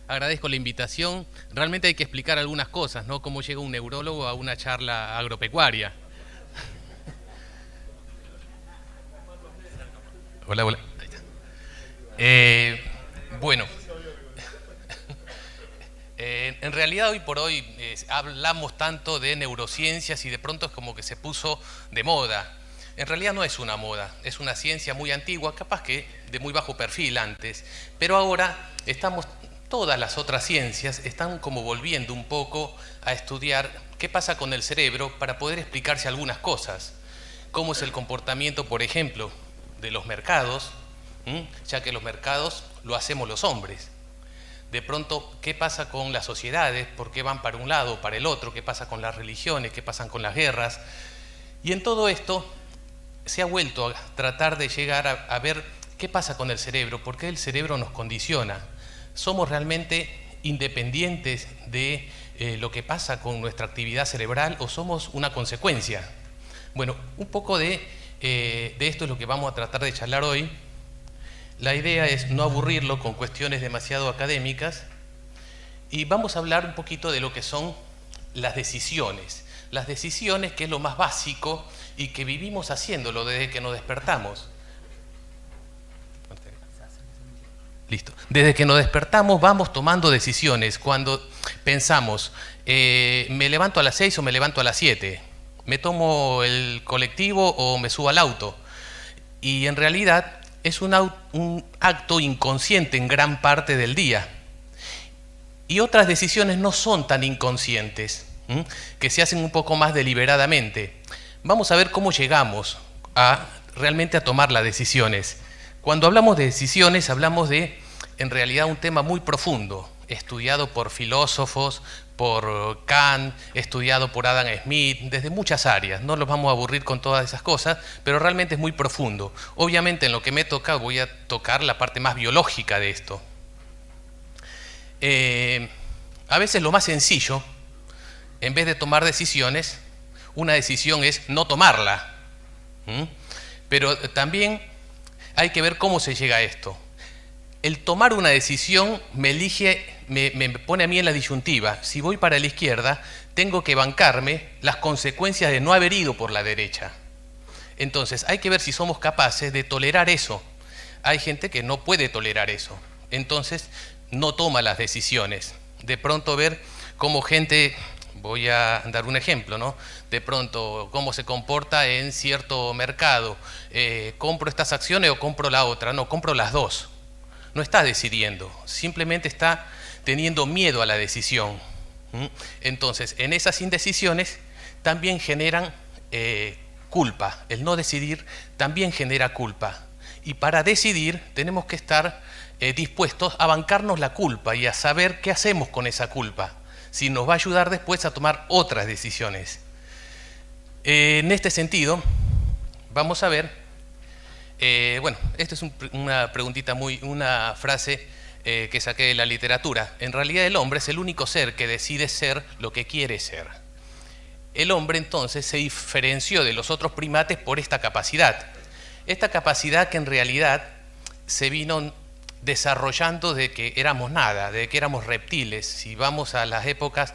Agradezco la invitación. Realmente hay que explicar algunas cosas, ¿no? Cómo llega un neurólogo a una charla agropecuaria. Hola, hola. Ahí está. Bueno, en realidad hoy por hoy hablamos tanto de neurociencias y de pronto es como que se puso de moda. En realidad no es una moda, es una ciencia muy antigua, capaz que de muy bajo perfil antes, pero ahora todas las otras ciencias están como volviendo un poco a estudiar qué pasa con el cerebro para poder explicarse algunas cosas. Cómo es el comportamiento, por ejemplo, de los mercados, ya que los mercados lo hacemos los hombres. De pronto, ¿qué pasa con las sociedades? ¿Por qué van para un lado o para el otro? ¿Qué pasa con las religiones? ¿Qué pasa con las guerras? Y en todo esto se ha vuelto a tratar de llegar a ver qué pasa con el cerebro, por qué el cerebro nos condiciona. ¿Somos realmente independientes de lo que pasa con nuestra actividad cerebral o somos una consecuencia? Bueno, un poco de esto es lo que vamos a tratar de charlar hoy. La idea es no aburrirlo con cuestiones demasiado académicas y vamos a hablar un poquito de lo que son las decisiones. Las decisiones, que es lo más básico y que vivimos haciéndolo desde que nos despertamos. Listo. Desde que nos despertamos vamos tomando decisiones. Cuando pensamos, ¿me levanto a las 6 o me levanto a las 7? ¿Me tomo el colectivo o me subo al auto? Y en realidad es un acto inconsciente en gran parte del día. Y otras decisiones no son tan inconscientes, que se hacen un poco más deliberadamente. Vamos a ver cómo llegamos realmente a tomar las decisiones. Cuando hablamos de decisiones, hablamos de, en realidad, un tema muy profundo, estudiado por filósofos, por Kant, estudiado por Adam Smith, desde muchas áreas. No los vamos a aburrir con todas esas cosas, pero realmente es muy profundo. Obviamente, en lo que me toca, voy a tocar la parte más biológica de esto. A veces lo más sencillo, en vez de tomar decisiones, una decisión es no tomarla. Pero también hay que ver cómo se llega a esto. El tomar una decisión me pone a mí en la disyuntiva. Si voy para la izquierda, tengo que bancarme las consecuencias de no haber ido por la derecha. Entonces, hay que ver si somos capaces de tolerar eso. Hay gente que no puede tolerar eso. Entonces, no toma las decisiones. De pronto ver cómo gente, voy a dar un ejemplo, ¿no? De pronto, cómo se comporta en cierto mercado. ¿Compro estas acciones o compro la otra? No, compro las dos. No está decidiendo, simplemente está teniendo miedo a la decisión. Entonces, en esas indecisiones también generan culpa. El no decidir también genera culpa. Y para decidir tenemos que estar dispuestos a bancarnos la culpa y a saber qué hacemos con esa culpa, si nos va a ayudar después a tomar otras decisiones. En este sentido, vamos a ver, bueno, esta es una preguntita, una frase que saqué de la literatura. En realidad el hombre es el único ser que decide ser lo que quiere ser. El hombre entonces se diferenció de los otros primates por esta capacidad. Esta capacidad que en realidad se vino desarrollando de que éramos nada, de que éramos reptiles. Si vamos a las épocas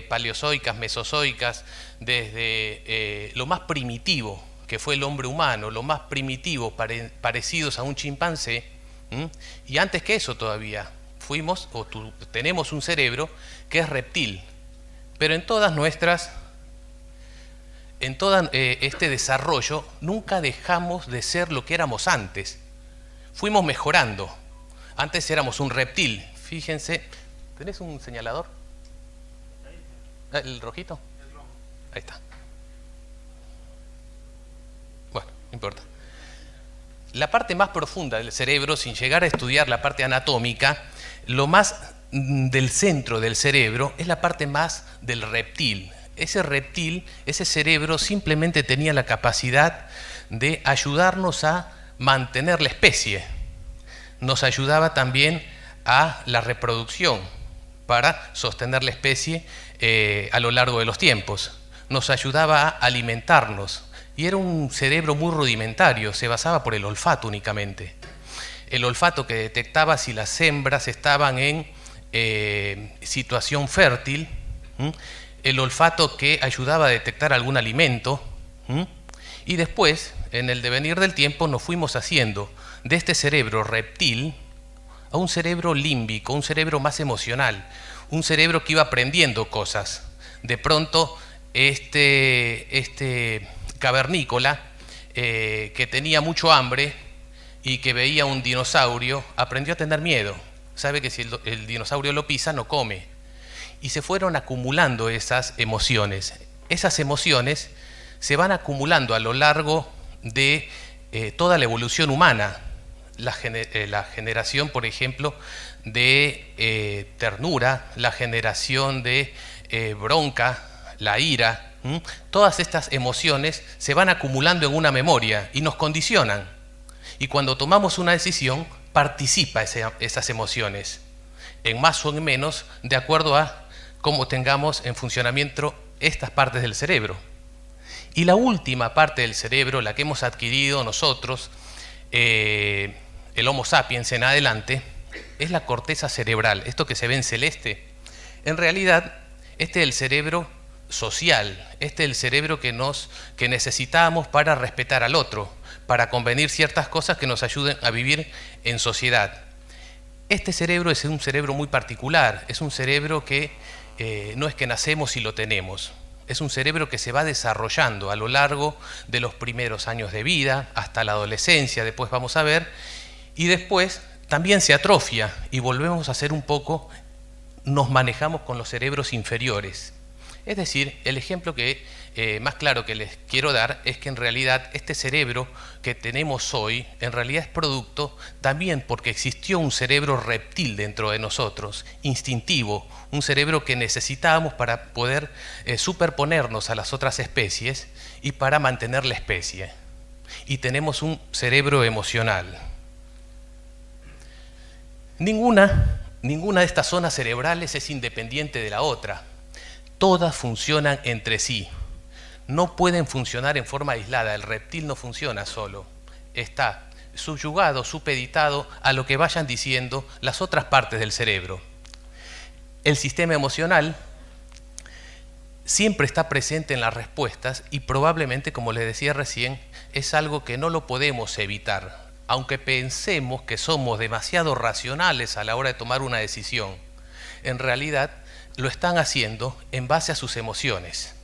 paleozoicas, mesozoicas, desde lo más primitivo que fue el hombre humano, lo más primitivo, parecidos a un chimpancé, y antes que eso todavía tenemos un cerebro que es reptil, pero en todo este desarrollo nunca dejamos de ser lo que éramos antes. Fuimos mejorando. Antes éramos un reptil. Fíjense, ¿tenés un señalador? ¿El rojito? Ahí está. Bueno, no importa. La parte más profunda del cerebro, sin llegar a estudiar la parte anatómica, lo más del centro del cerebro es la parte más del reptil. Ese reptil, ese cerebro simplemente tenía la capacidad de ayudarnos a mantener la especie. Nos ayudaba también a la reproducción para sostener la especie a lo largo de los tiempos. Nos ayudaba a alimentarnos y era un cerebro muy rudimentario, se basaba por el olfato únicamente. El olfato que detectaba si las hembras estaban en situación fértil, el olfato que ayudaba a detectar algún alimento, y después, en el devenir del tiempo, nos fuimos haciendo de este cerebro reptil a un cerebro límbico, un cerebro más emocional, un cerebro que iba aprendiendo cosas. De pronto, este cavernícola que tenía mucho hambre y que veía un dinosaurio, aprendió a tener miedo. Sabe que si el dinosaurio lo pisa, no come. Y se fueron acumulando esas emociones. Esas emociones se van acumulando a lo largo de toda la evolución humana. La generación, por ejemplo, de ternura, la generación de bronca, la ira, todas estas emociones se van acumulando en una memoria y nos condicionan. Y cuando tomamos una decisión, participa esas emociones, en más o en menos, de acuerdo a cómo tengamos en funcionamiento estas partes del cerebro. Y la última parte del cerebro, la que hemos adquirido nosotros, el Homo sapiens en adelante, es la corteza cerebral. Esto que se ve en celeste, en realidad, este es el cerebro social, este es el cerebro que necesitamos para respetar al otro, para convenir ciertas cosas que nos ayuden a vivir en sociedad. Este cerebro es un cerebro muy particular, es un cerebro que no es que nacemos y lo tenemos. Es un cerebro que se va desarrollando a lo largo de los primeros años de vida, hasta la adolescencia, después vamos a ver, y después también se atrofia y volvemos a ser un poco, nos manejamos con los cerebros inferiores. Es decir, el ejemplo más claro que les quiero dar es que en realidad este cerebro que tenemos hoy, en realidad es producto también porque existió un cerebro reptil dentro de nosotros, instintivo, un cerebro que necesitábamos para poder superponernos a las otras especies y para mantener la especie. Y tenemos un cerebro emocional. Ninguna de estas zonas cerebrales es independiente de la otra. Todas funcionan entre sí. No pueden funcionar en forma aislada. El reptil no funciona solo. Está subyugado, supeditado a lo que vayan diciendo las otras partes del cerebro. El sistema emocional siempre está presente en las respuestas y probablemente, como les decía recién, es algo que no lo podemos evitar. Aunque pensemos que somos demasiado racionales a la hora de tomar una decisión, en realidad lo están haciendo en base a sus emociones.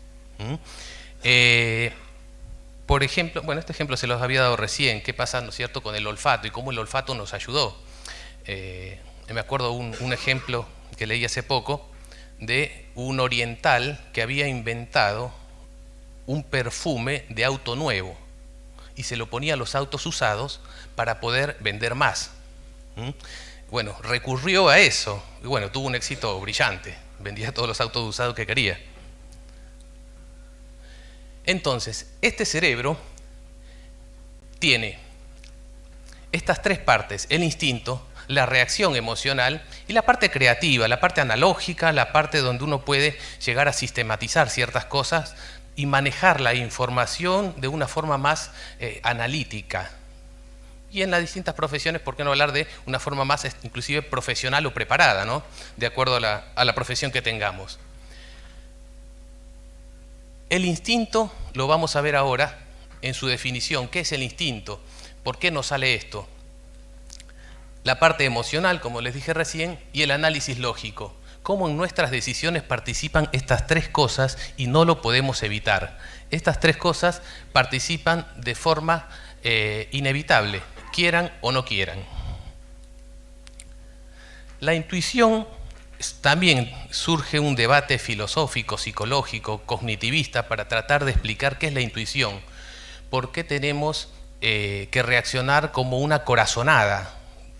Por ejemplo, bueno, este ejemplo se los había dado recién, qué pasa, ¿no es cierto?, con el olfato y cómo el olfato nos ayudó. Me acuerdo un ejemplo que leí hace poco de un oriental que había inventado un perfume de auto nuevo y se lo ponía a los autos usados para poder vender más. Bueno, recurrió a eso y bueno, tuvo un éxito brillante, vendía todos los autos usados que quería. Entonces, este cerebro tiene estas tres partes: el instinto, la reacción emocional y la parte creativa, la parte analógica, la parte donde uno puede llegar a sistematizar ciertas cosas y manejar la información de una forma más analítica. Y en las distintas profesiones, ¿por qué no hablar de una forma más inclusive profesional o preparada, ¿no?, de acuerdo a la profesión que tengamos? El instinto lo vamos a ver ahora en su definición. ¿Qué es el instinto? ¿Por qué nos sale esto? La parte emocional, como les dije recién, y el análisis lógico. Cómo en nuestras decisiones participan estas tres cosas y no lo podemos evitar. Estas tres cosas participan de forma inevitable, quieran o no quieran. La intuición, también surge un debate filosófico, psicológico, cognitivista para tratar de explicar qué es la intuición. ¿Por qué tenemos que reaccionar como una corazonada?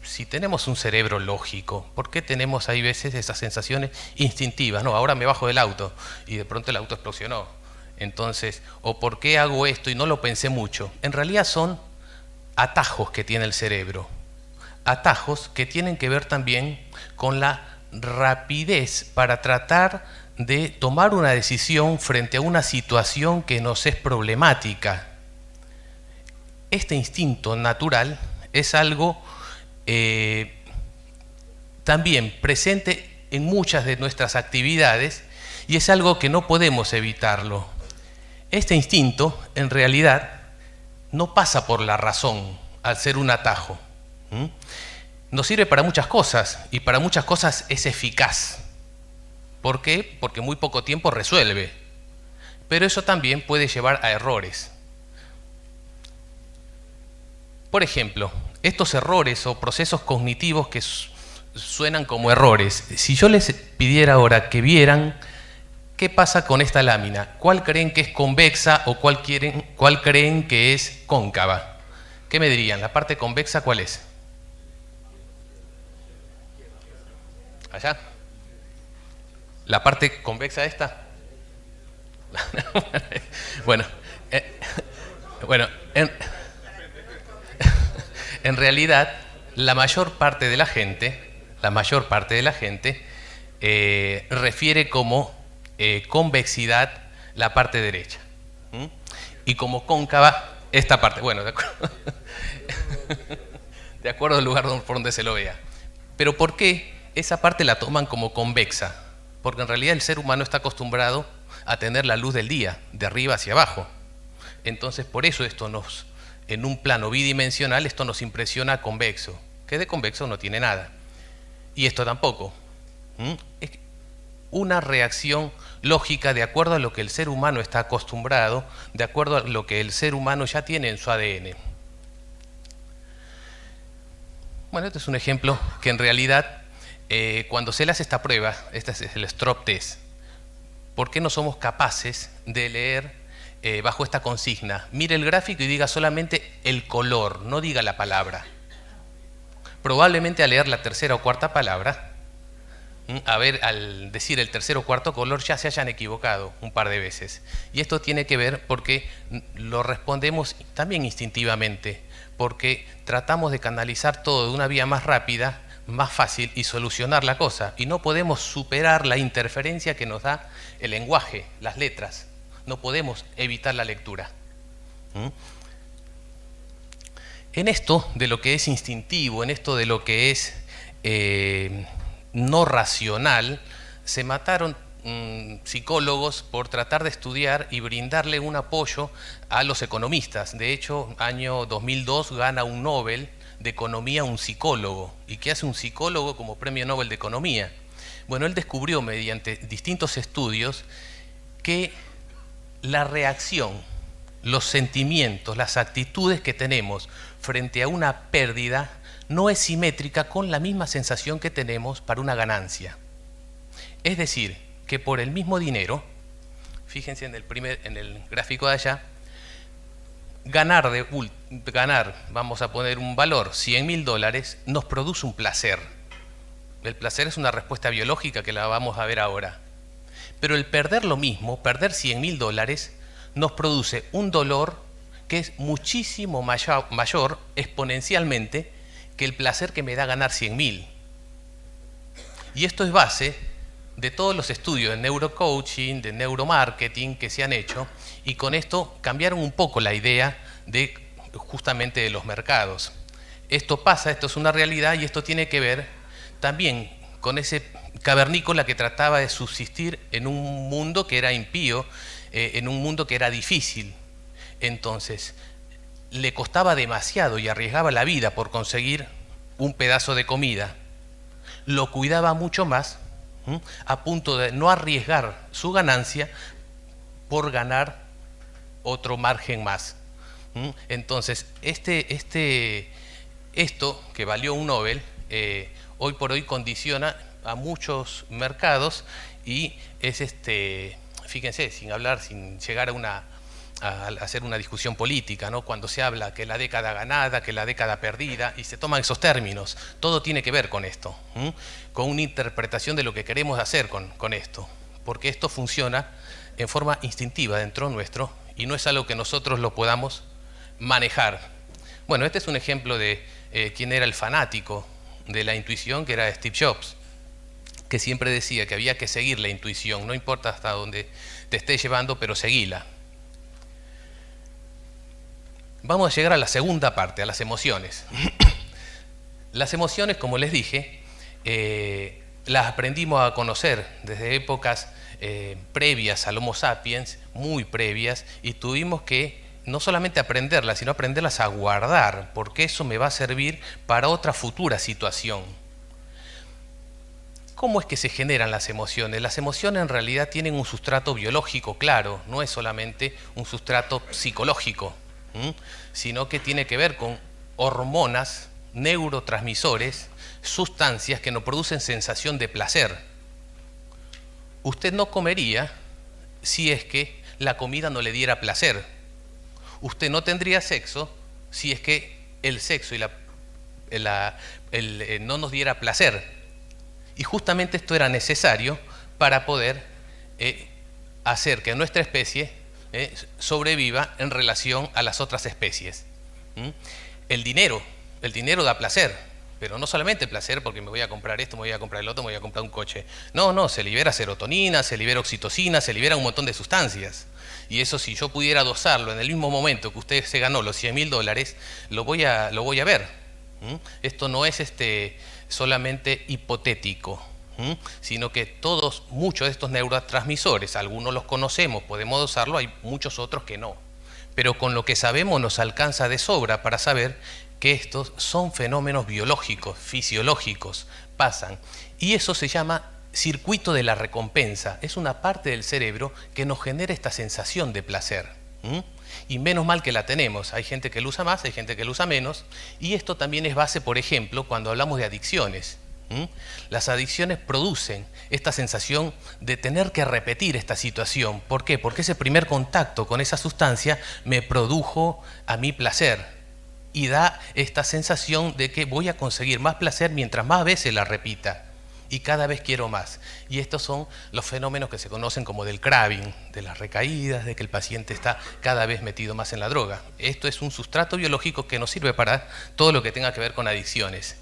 Si tenemos un cerebro lógico, ¿por qué tenemos hay veces esas sensaciones instintivas? No, ahora me bajo del auto y de pronto el auto explosionó. Entonces, ¿o por qué hago esto y no lo pensé mucho? En realidad son atajos que tiene el cerebro. Atajos que tienen que ver también con la rapidez para tratar de tomar una decisión frente a una situación que nos es problemática. Este instinto natural es algo también presente en muchas de nuestras actividades y es algo que no podemos evitarlo. Este instinto, en realidad, no pasa por la razón al ser un atajo. Nos sirve para muchas cosas y para muchas cosas es eficaz. ¿Por qué? Porque muy poco tiempo resuelve. Pero eso también puede llevar a errores. Por ejemplo, estos errores o procesos cognitivos que suenan como errores, si yo les pidiera ahora que vieran qué pasa con esta lámina, ¿cuál creen que es convexa o cuál creen que es cóncava? ¿Qué me dirían? ¿La parte convexa cuál es? ¿Allá? ¿La parte convexa esta? Bueno, en realidad la mayor parte de la gente refiere como convexidad la parte derecha. Y como cóncava esta parte. Bueno, de acuerdo al lugar por donde se lo vea. Pero ¿por qué esa parte la toman como convexa? Porque en realidad el ser humano está acostumbrado a tener la luz del día, de arriba hacia abajo. Entonces por eso en un plano bidimensional, esto nos impresiona convexo, que de convexo no tiene nada. Y esto tampoco. Es una reacción lógica de acuerdo a lo que el ser humano está acostumbrado, de acuerdo a lo que el ser humano ya tiene en su ADN. Bueno, este es un ejemplo que en realidad, cuando se le hace esta prueba, este es el Strop Test, ¿por qué no somos capaces de leer bajo esta consigna? Mire el gráfico y diga solamente el color, no diga la palabra. Probablemente al leer la tercera o cuarta palabra, al decir el tercer o cuarto color ya se hayan equivocado un par de veces. Y esto tiene que ver porque lo respondemos también instintivamente, porque tratamos de canalizar todo de una vía más rápida, más fácil y solucionar la cosa. Y no podemos superar la interferencia que nos da el lenguaje, las letras. No podemos evitar la lectura. En esto de lo que es instintivo, en esto de lo que es no racional, se mataron psicólogos por tratar de estudiar y brindarle un apoyo a los economistas. De hecho, año 2002 gana un Nobel de Economía un psicólogo. ¿Y qué hace un psicólogo como premio Nobel de Economía? Bueno, él descubrió mediante distintos estudios que la reacción, los sentimientos, las actitudes que tenemos frente a una pérdida no es simétrica con la misma sensación que tenemos para una ganancia. Es decir, que por el mismo dinero, fíjense en el gráfico de allá, ganar, vamos a poner un valor, $100.000, nos produce un placer. El placer es una respuesta biológica que la vamos a ver ahora. Pero el perder lo mismo, perder $100.000, nos produce un dolor que es muchísimo mayor exponencialmente que el placer que me da ganar 100.000. Y esto es base de todos los estudios de neurocoaching, de neuromarketing que se han hecho, y con esto cambiaron un poco la idea de justamente de los mercados. Esto pasa, esto es una realidad, y esto tiene que ver también con ese cavernícola que trataba de subsistir en un mundo que era impío, en un mundo que era difícil. Entonces, le costaba demasiado y arriesgaba la vida por conseguir un pedazo de comida. Lo cuidaba mucho más, a punto de no arriesgar su ganancia por ganar otro margen más. Entonces, esto que valió un Nobel, hoy por hoy condiciona a muchos mercados y es fíjense, sin llegar a hacer una discusión política, ¿no? Cuando se habla que la década ganada, que la década perdida, y se toman esos términos, todo tiene que ver con esto, con una interpretación de lo que queremos hacer con esto, porque esto funciona en forma instintiva dentro nuestro y no es algo que nosotros lo podamos manejar. Bueno, este es un ejemplo de quién era el fanático de la intuición, que era Steve Jobs, que siempre decía que había que seguir la intuición, no importa hasta dónde te esté llevando, pero seguila. Vamos a llegar a la segunda parte, a las emociones. Las emociones, como les dije, las aprendimos a conocer desde épocas previas al Homo sapiens, muy previas, y tuvimos que no solamente aprenderlas, sino aprenderlas a guardar, porque eso me va a servir para otra futura situación. ¿Cómo es que se generan las emociones? Las emociones en realidad tienen un sustrato biológico, claro, no es solamente un sustrato psicológico, sino que tiene que ver con hormonas, neurotransmisores, sustancias que nos producen sensación de placer. Usted no comería si es que la comida no le diera placer. Usted no tendría sexo si es que el sexo y no nos diera placer. Y justamente esto era necesario para poder hacer que nuestra especie sobreviva en relación a las otras especies. El dinero da placer, pero no solamente placer porque me voy a comprar esto, me voy a comprar el otro, me voy a comprar un coche. No, se libera serotonina, se libera oxitocina, se libera un montón de sustancias. Y eso, si yo pudiera dosarlo en el mismo momento que usted se ganó los $100.000, lo voy a ver. Esto no es solamente hipotético, sino que muchos de estos neurotransmisores, algunos los conocemos, podemos dosarlo, hay muchos otros que no. Pero con lo que sabemos nos alcanza de sobra para saber que estos son fenómenos biológicos, fisiológicos, pasan. Y eso se llama circuito de la recompensa. Es una parte del cerebro que nos genera esta sensación de placer. Y menos mal que la tenemos. Hay gente que lo usa más, hay gente que lo usa menos. Y esto también es base, por ejemplo, cuando hablamos de adicciones. Las adicciones producen esta sensación de tener que repetir esta situación. ¿Por qué? Porque ese primer contacto con esa sustancia me produjo a mí placer y da esta sensación de que voy a conseguir más placer mientras más veces la repita y cada vez quiero más. Y estos son los fenómenos que se conocen como del craving, de las recaídas, de que el paciente está cada vez metido más en la droga. Esto es un sustrato biológico que nos sirve para todo lo que tenga que ver con adicciones.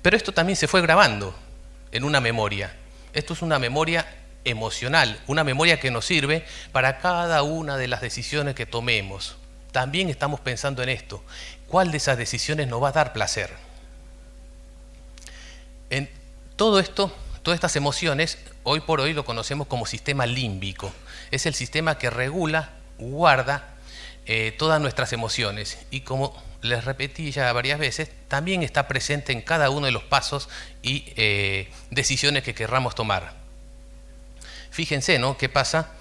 Pero esto también se fue grabando en una memoria. Esto es una memoria emocional, una memoria que nos sirve para cada una de las decisiones que tomemos. También estamos pensando en esto. ¿Cuál de esas decisiones nos va a dar placer? En todo esto, todas estas emociones, hoy por hoy lo conocemos como sistema límbico. Es el sistema que regula, guarda todas nuestras emociones. Y como les repetí ya varias veces, también está presente en cada uno de los pasos y decisiones que querramos tomar. Fíjense, ¿no?, qué pasa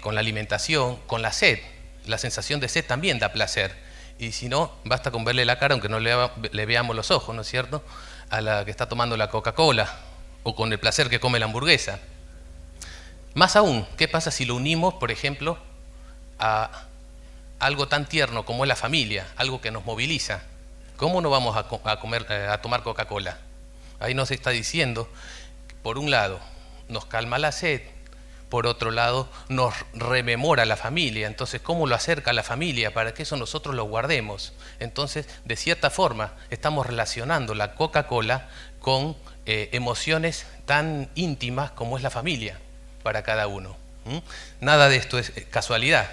con la alimentación, con la sed. La sensación de sed también da placer. Y si no, basta con verle la cara, aunque no le veamos los ojos, ¿no es cierto?, a la que está tomando la Coca-Cola, o con el placer que come la hamburguesa. Más aún, ¿qué pasa si lo unimos, por ejemplo, a algo tan tierno como es la familia, algo que nos moviliza? ¿Cómo no vamos a tomar Coca-Cola? Ahí nos está diciendo, por un lado, nos calma la sed, por otro lado, nos rememora la familia. Entonces, ¿cómo lo acerca a la familia? Para que eso nosotros lo guardemos. Entonces, de cierta forma, estamos relacionando la Coca-Cola con emociones tan íntimas como es la familia para cada uno. Nada de esto es casualidad.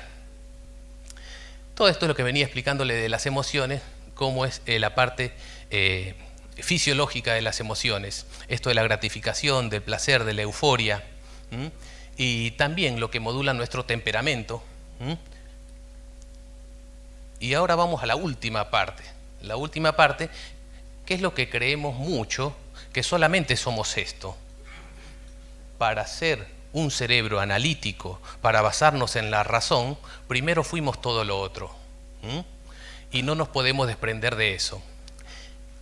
Todo esto es lo que venía explicándole de las emociones, cómo es la parte fisiológica de las emociones. Esto de la gratificación, del placer, de la euforia. Y también lo que modula nuestro temperamento. Y ahora vamos a la última parte. La última parte, que es lo que creemos mucho, que solamente somos esto. Para ser un cerebro analítico, para basarnos en la razón, primero fuimos todo lo otro. Y no nos podemos desprender de eso.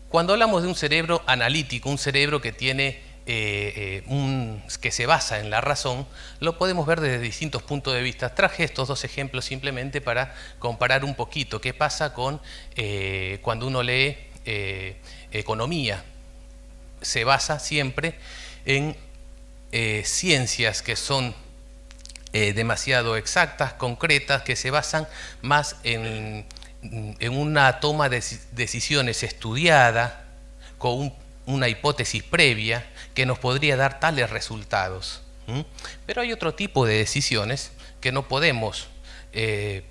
Cuando hablamos de un cerebro analítico, un cerebro que tiene que se basa en la razón, lo podemos ver desde distintos puntos de vista. Traje estos dos ejemplos simplemente para comparar un poquito qué pasa con cuando uno lee economía. Se basa siempre en ciencias que son demasiado exactas, concretas, que se basan más en una toma de decisiones estudiada, con una hipótesis previa que nos podría dar tales resultados. Pero hay otro tipo de decisiones que no podemos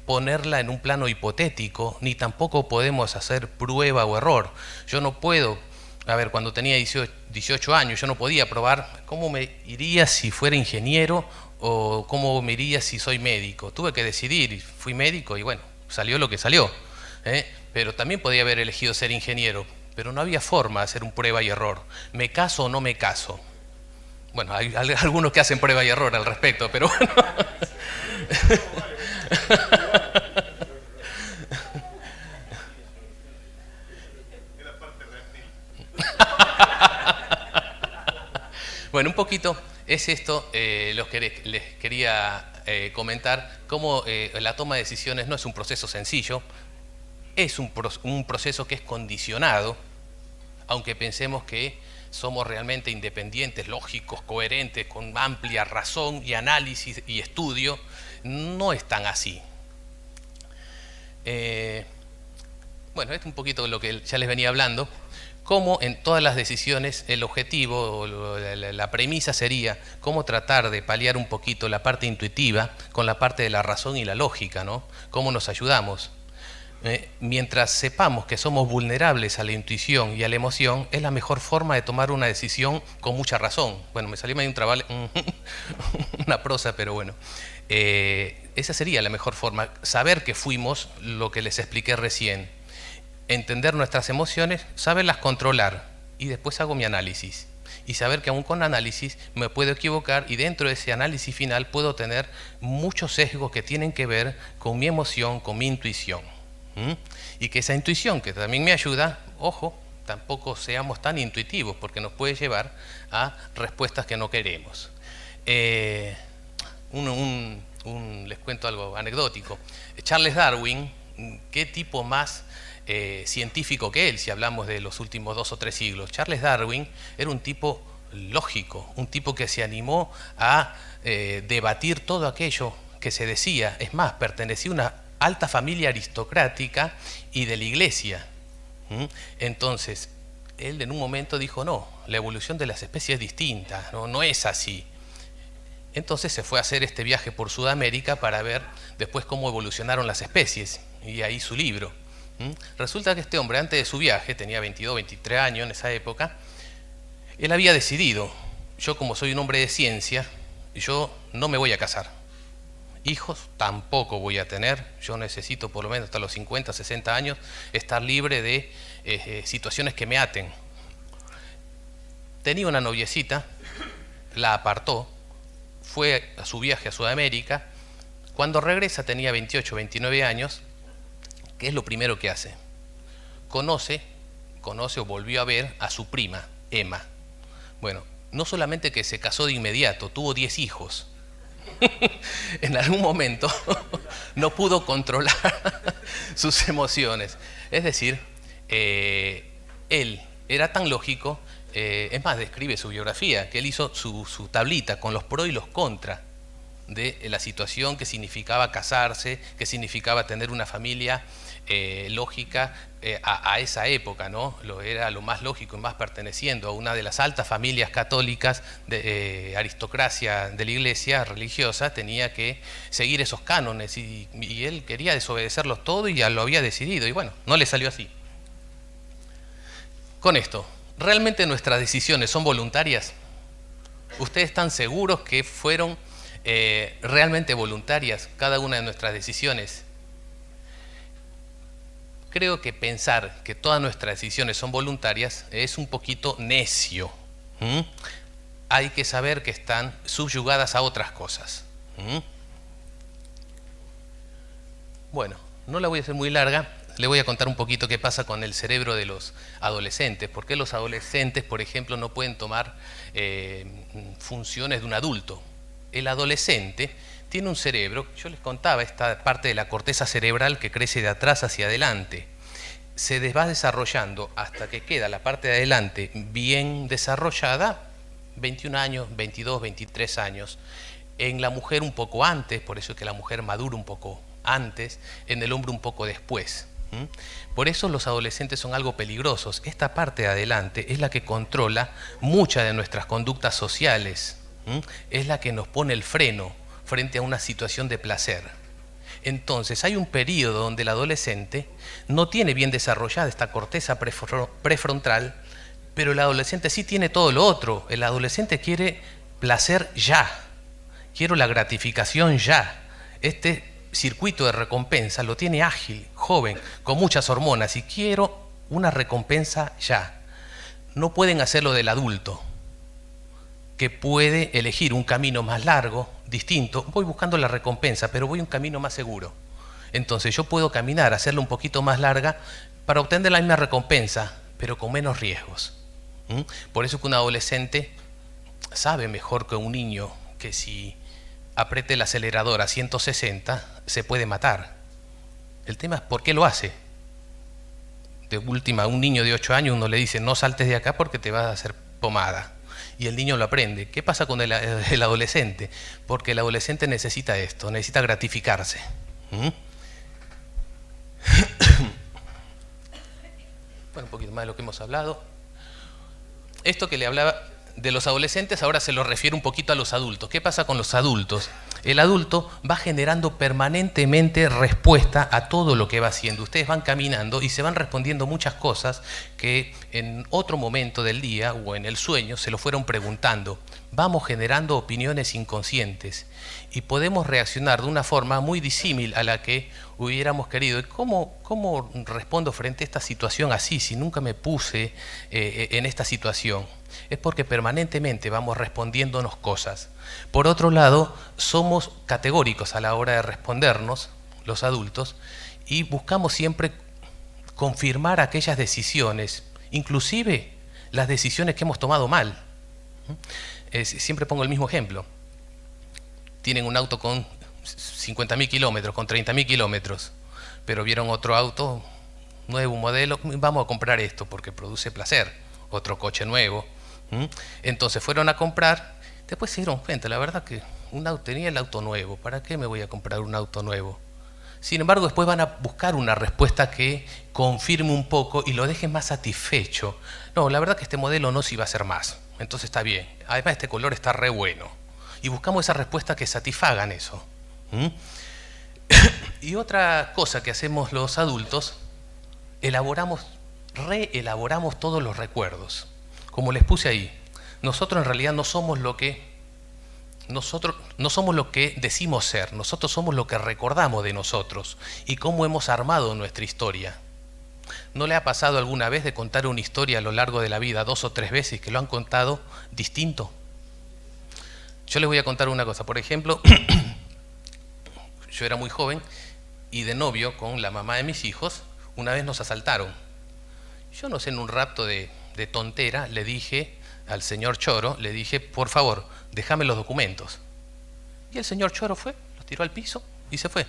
ponerla en un plano hipotético, ni tampoco podemos hacer prueba o error. Yo no puedo A ver, cuando tenía 18 años yo no podía probar cómo me iría si fuera ingeniero o cómo me iría si soy médico. Tuve que decidir y fui médico y bueno, salió lo que salió. Pero también podía haber elegido ser ingeniero, pero no había forma de hacer un prueba y error. ¿Me caso o no me caso? Bueno, hay algunos que hacen prueba y error al respecto, pero bueno. Bueno, un poquito es esto lo que les quería comentar, cómo la toma de decisiones no es un proceso sencillo, es un proceso que es condicionado, aunque pensemos que somos realmente independientes, lógicos, coherentes, con amplia razón y análisis y estudio, no es tan así. Bueno, esto es un poquito lo que ya les venía hablando. Cómo en todas las decisiones el objetivo o la premisa sería cómo tratar de paliar un poquito la parte intuitiva con la parte de la razón y la lógica, ¿no? Cómo nos ayudamos. Mientras sepamos que somos vulnerables a la intuición y a la emoción, es la mejor forma de tomar una decisión con mucha razón. Bueno, me salió medio una prosa, pero bueno. Esa sería la mejor forma, saber que fuimos lo que les expliqué recién, entender nuestras emociones, saberlas controlar y después hago mi análisis. Y saber que aún con análisis me puedo equivocar y dentro de ese análisis final puedo tener muchos sesgos que tienen que ver con mi emoción, con mi intuición. Y que esa intuición que también me ayuda, ojo, tampoco seamos tan intuitivos porque nos puede llevar a respuestas que no queremos. Les cuento algo anecdótico. Charles Darwin, ¿qué tipo más científico que él, si hablamos de los últimos 2 o 3 siglos? Charles Darwin era un tipo lógico, un tipo que se animó a debatir todo aquello que se decía. Es más, pertenecía a una alta familia aristocrática y de la iglesia. Entonces, él en un momento dijo, no, la evolución de las especies es distinta, no es así. Entonces se fue a hacer este viaje por Sudamérica para ver después cómo evolucionaron las especies, y ahí su libro. Resulta que este hombre, antes de su viaje, tenía 22, 23 años en esa época, él había decidido, yo como soy un hombre de ciencia, yo no me voy a casar. Hijos tampoco voy a tener, yo necesito por lo menos hasta los 50, 60 años estar libre de situaciones que me aten. Tenía una noviecita, la apartó, fue a su viaje a Sudamérica, cuando regresa tenía 28, 29 años, ¿qué es lo primero que hace? Conoce o volvió a ver a su prima, Emma. Bueno, no solamente que se casó de inmediato, tuvo 10 hijos. En algún momento no pudo controlar sus emociones. Es decir, él era tan lógico, es más, describe su biografía, que él hizo su tablita con los pros y los contras de la situación que significaba casarse, que significaba tener una familia lógica a esa época, ¿no? Era lo más lógico y más perteneciendo a una de las altas familias católicas de aristocracia de la iglesia religiosa, tenía que seguir esos cánones y él quería desobedecerlos todos y ya lo había decidido y bueno, no le salió así. Con esto, ¿realmente nuestras decisiones son voluntarias? ¿Ustedes están seguros que fueron realmente voluntarias cada una de nuestras decisiones? Creo que pensar que todas nuestras decisiones son voluntarias es un poquito necio. Hay que saber que están subyugadas a otras cosas. Bueno, no la voy a hacer muy larga. Le voy a contar un poquito qué pasa con el cerebro de los adolescentes. ¿Por qué los adolescentes, por ejemplo, no pueden tomar funciones de un adulto? El adolescente tiene un cerebro, yo les contaba, esta parte de la corteza cerebral que crece de atrás hacia adelante. Se va desarrollando hasta que queda la parte de adelante bien desarrollada, 21 años, 22, 23 años. En la mujer un poco antes, por eso es que la mujer madura un poco antes, en el hombre un poco después. Por eso los adolescentes son algo peligrosos. Esta parte de adelante es la que controla muchas de nuestras conductas sociales. Es la que nos pone el freno frente a una situación de placer. Entonces hay un periodo donde el adolescente no tiene bien desarrollada esta corteza prefrontal Pero el adolescente sí tiene todo lo otro. El adolescente quiere placer ya. Quiero la gratificación ya. Este circuito de recompensa lo tiene ágil, joven, con muchas hormonas y quiero una recompensa ya. No pueden hacerlo del adulto, que puede elegir un camino más largo, distinto. Voy buscando la recompensa, pero voy un camino más seguro. Entonces yo puedo caminar, hacerlo un poquito más larga para obtener la misma recompensa, pero con menos riesgos. Por eso que un adolescente sabe mejor que un niño que si apriete el acelerador a 160 se puede matar. El tema es por qué lo hace. De última, a un niño de 8 años uno le dice no saltes de acá porque te vas a hacer pomada. Y el niño lo aprende. ¿Qué pasa con el adolescente? Porque el adolescente necesita esto, necesita gratificarse. Bueno, un poquito más de lo que hemos hablado. Esto que le hablaba de los adolescentes ahora se lo refiere un poquito a los adultos. ¿Qué pasa con los adultos? El adulto va generando permanentemente respuesta a todo lo que va haciendo. Ustedes van caminando y se van respondiendo muchas cosas que en otro momento del día o en el sueño se lo fueron preguntando. Vamos generando opiniones inconscientes y podemos reaccionar de una forma muy disímil a la que hubiéramos querido. ¿Cómo respondo frente a esta situación así si nunca me puse en esta situación? Es porque permanentemente vamos respondiéndonos cosas. Por otro lado, somos categóricos a la hora de respondernos, los adultos, y buscamos siempre confirmar aquellas decisiones, inclusive las decisiones que hemos tomado mal. Siempre pongo el mismo ejemplo. Tienen un auto con 50.000 kilómetros, con 30.000 kilómetros, pero vieron otro auto, nuevo modelo, vamos a comprar esto porque produce placer, otro coche nuevo. Entonces fueron a comprar, después se dieron cuenta, la verdad que tenía el auto nuevo, ¿para qué me voy a comprar un auto nuevo? Sin embargo, después van a buscar una respuesta que confirme un poco y lo deje más satisfecho. No, la verdad que este modelo no se iba a hacer más, entonces está bien. Además, este color está re bueno. Y buscamos esa respuesta que satisfagan eso. Y otra cosa que hacemos los adultos, reelaboramos todos los recuerdos. Como les puse ahí, nosotros en realidad no somos lo que decimos ser, nosotros somos lo que recordamos de nosotros y cómo hemos armado nuestra historia. ¿No le ha pasado alguna vez de contar una historia a lo largo de la vida 2 o 3 veces que lo han contado distinto? Yo les voy a contar una cosa. Por ejemplo, yo era muy joven y de novio con la mamá de mis hijos, una vez nos asaltaron. Yo no sé, en un rapto de tontera, le dije al señor Choro, le dije, por favor, déjame los documentos. Y el señor Choro fue, los tiró al piso y se fue.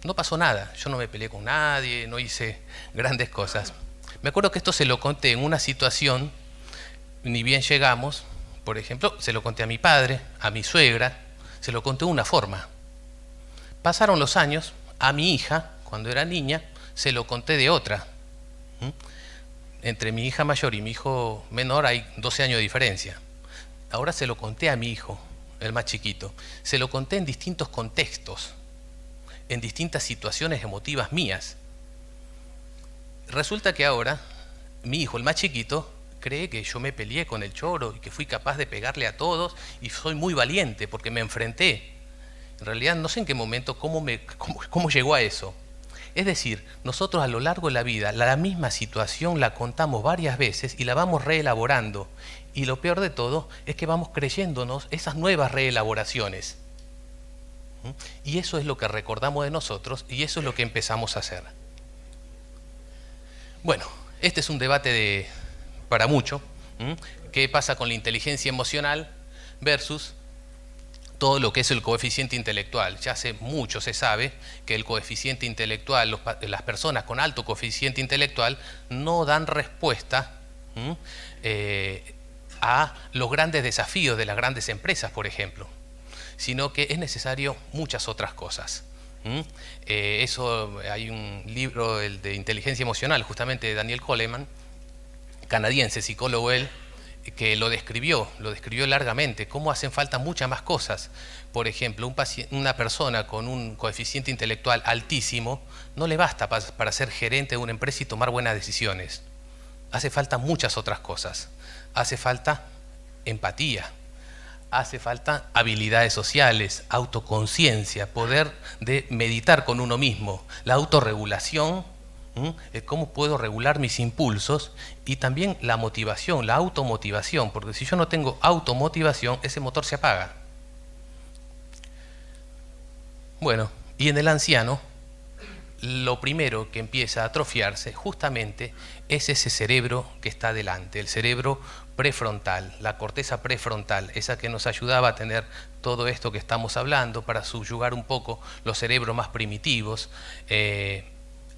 No pasó nada, yo no me peleé con nadie, no hice grandes cosas. Me acuerdo que esto se lo conté en una situación, ni bien llegamos, por ejemplo, se lo conté a mi padre, a mi suegra, se lo conté de una forma. Pasaron los años, a mi hija, cuando era niña, se lo conté de otra. Entre mi hija mayor y mi hijo menor hay 12 años de diferencia. Ahora se lo conté a mi hijo, el más chiquito. Se lo conté en distintos contextos, en distintas situaciones emotivas mías. Resulta que ahora mi hijo, el más chiquito, cree que yo me peleé con el Choro y que fui capaz de pegarle a todos y soy muy valiente porque me enfrenté. En realidad no sé en qué momento, cómo llegó a eso. Es decir, nosotros a lo largo de la vida la misma situación la contamos varias veces y la vamos reelaborando. Y lo peor de todo es que vamos creyéndonos esas nuevas reelaboraciones. Y eso es lo que recordamos de nosotros y eso es lo que empezamos a hacer. Bueno, este es un debate para mucho. ¿Qué pasa con la inteligencia emocional versus todo lo que es el coeficiente intelectual? Ya hace mucho se sabe que el coeficiente intelectual, las personas con alto coeficiente intelectual no dan respuesta a los grandes desafíos de las grandes empresas, por ejemplo, sino que es necesario muchas otras cosas. Eso, hay un libro de inteligencia emocional, justamente de Daniel Goleman, canadiense, psicólogo él, que lo describió largamente, cómo hacen falta muchas más cosas. Por ejemplo, una persona con un coeficiente intelectual altísimo no le basta para ser gerente de una empresa y tomar buenas decisiones. hace falta muchas otras cosas. Hace falta empatía, hace falta habilidades sociales, autoconciencia, poder de meditar con uno mismo, la autorregulación, cómo puedo regular mis impulsos, y también la motivación, la automotivación, porque si yo no tengo automotivación, ese motor se apaga. Bueno, y en el anciano, lo primero que empieza a atrofiarse justamente es ese cerebro que está delante, el cerebro prefrontal, la corteza prefrontal, esa que nos ayudaba a tener todo esto que estamos hablando para subyugar un poco los cerebros más primitivos,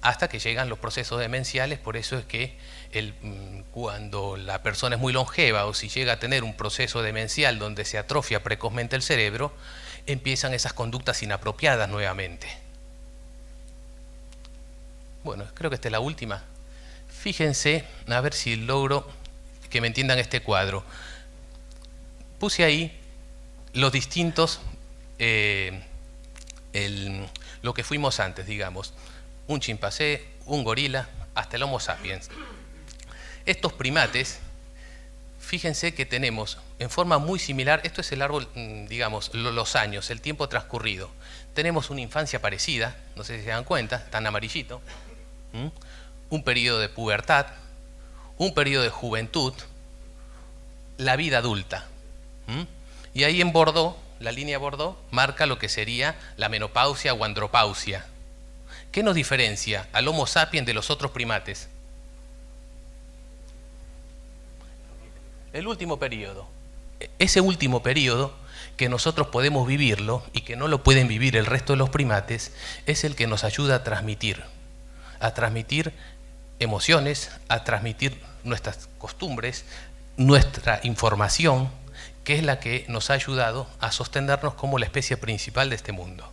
hasta que llegan los procesos demenciales. Por eso es que cuando la persona es muy longeva o si llega a tener un proceso demencial donde se atrofia precozmente el cerebro, empiezan esas conductas inapropiadas nuevamente. Bueno, creo que esta es la última. Fíjense, a ver si logro que me entiendan este cuadro. Puse ahí los distintos, lo que fuimos antes, digamos. Un chimpancé, un gorila, hasta el Homo sapiens. Estos primates, fíjense que tenemos en forma muy similar, esto es el árbol, digamos, los años, el tiempo transcurrido. Tenemos una infancia parecida, no sé si se dan cuenta, está en amarillito. Un periodo de pubertad, un periodo de juventud, la vida adulta. Y ahí en Bordeaux, la línea Bordeaux, marca lo que sería la menopausia o andropausia. ¿Qué nos diferencia al Homo sapiens de los otros primates? El último periodo. Ese último periodo, que nosotros podemos vivirlo y que no lo pueden vivir el resto de los primates, es el que nos ayuda a transmitir emociones, a transmitir nuestras costumbres, nuestra información, que es la que nos ha ayudado a sostenernos como la especie principal de este mundo.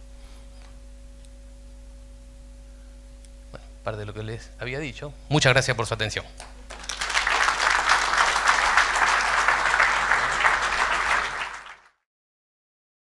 Bueno, parte de lo que les había dicho. Muchas gracias por su atención.